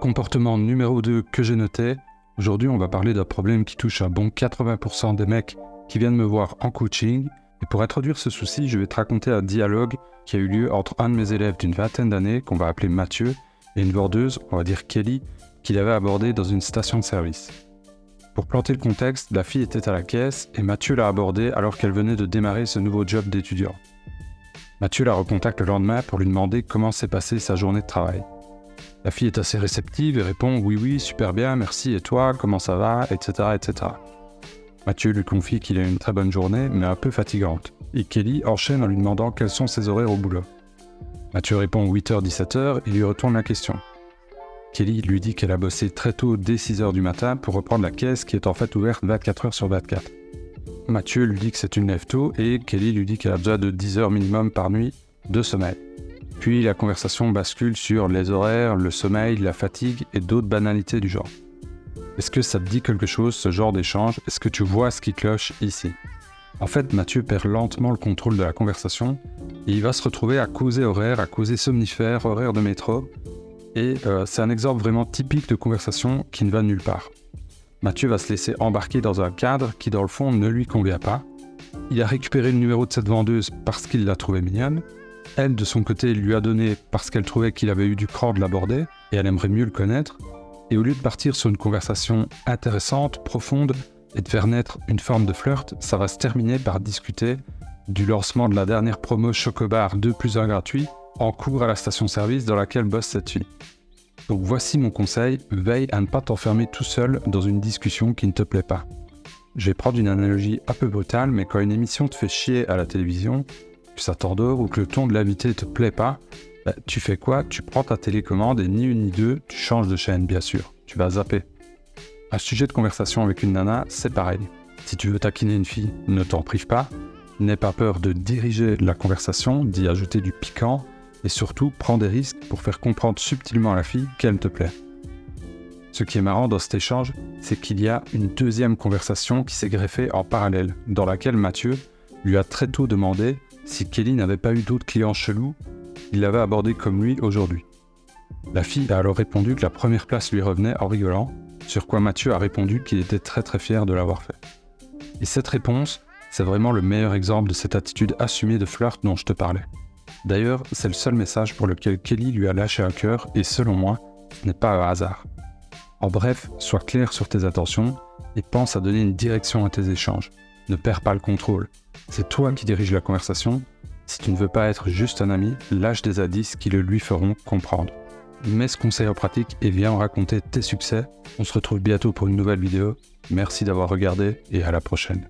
Comportement numéro 2 que j'ai noté. Aujourd'hui, on va parler d'un problème qui touche un bon 80% des mecs qui viennent me voir en coaching. Et pour introduire ce souci, je vais te raconter un dialogue qui a eu lieu entre un de mes élèves d'une vingtaine d'années, qu'on va appeler Mathieu, et une vendeuse, on va dire Kelly, qu'il avait abordée dans une station de service. Pour planter le contexte, la fille était à la caisse et Mathieu l'a abordée alors qu'elle venait de démarrer ce nouveau job d'étudiant. Mathieu la recontacte le lendemain pour lui demander comment s'est passée sa journée de travail. La fille est assez réceptive et répond « Oui, super bien, merci, et toi, comment ça va ?» etc. etc. Mathieu lui confie qu'il a eu une très bonne journée, mais un peu fatigante. Et Kelly enchaîne en lui demandant quels sont ses horaires au boulot. Mathieu répond 8h-17h et lui retourne la question. Kelly lui dit qu'elle a bossé très tôt dès 6h du matin pour reprendre la caisse qui est en fait ouverte 24h/24. Mathieu lui dit que c'est une lève-tôt et Kelly lui dit qu'elle a besoin de 10 heures minimum par nuit de sommeil. Puis la conversation bascule sur les horaires, le sommeil, la fatigue et d'autres banalités du genre. Est-ce que ça te dit quelque chose, ce genre d'échange? Est-ce que tu vois ce qui cloche ici? En fait, Mathieu perd lentement le contrôle de la conversation et il va se retrouver à causer horaire, à causer somnifère, horaire de métro. Et c'est un exemple vraiment typique de conversation qui ne va nulle part. Mathieu va se laisser embarquer dans un cadre qui, dans le fond, ne lui convient pas. Il a récupéré le numéro de cette vendeuse parce qu'il l'a trouvée mignonne. Elle, de son côté, lui a donné parce qu'elle trouvait qu'il avait eu du cran de l'aborder et elle aimerait mieux le connaître. Et au lieu de partir sur une conversation intéressante, profonde et de faire naître une forme de flirt, ça va se terminer par discuter du lancement de la dernière promo Chocobar 2+1 gratuit en cours à la station-service dans laquelle bosse cette fille. Donc voici mon conseil, veille à ne pas t'enfermer tout seul dans une discussion qui ne te plaît pas. Je vais prendre une analogie un peu brutale, mais quand une émission te fait chier à la télévision, que ça t'endort ou que le ton de l'invité te plaît pas, tu fais quoi? Tu prends ta télécommande et ni une ni deux, tu changes de chaîne bien sûr, tu vas zapper. Un sujet de conversation avec une nana, c'est pareil. Si tu veux taquiner une fille, ne t'en prive pas, n'aie pas peur de diriger la conversation, d'y ajouter du piquant, et surtout, prends des risques pour faire comprendre subtilement à la fille qu'elle te plaît. Ce qui est marrant dans cet échange, c'est qu'il y a une deuxième conversation qui s'est greffée en parallèle, dans laquelle Mathieu lui a très tôt demandé si Kelly n'avait pas eu d'autres clients chelous qu'il l'avait abordé comme lui aujourd'hui. La fille a alors répondu que la première place lui revenait en rigolant, sur quoi Mathieu a répondu qu'il était très très fier de l'avoir fait. Et cette réponse, c'est vraiment le meilleur exemple de cette attitude assumée de flirt dont je te parlais. D'ailleurs, c'est le seul message pour lequel Kelly lui a lâché un cœur et selon moi, ce n'est pas un hasard. En bref, sois clair sur tes intentions et pense à donner une direction à tes échanges. Ne perds pas le contrôle. C'est toi qui diriges la conversation. Si tu ne veux pas être juste un ami, lâche des indices qui le lui feront comprendre. Mets ce conseil en pratique et viens en raconter tes succès. On se retrouve bientôt pour une nouvelle vidéo. Merci d'avoir regardé et à la prochaine.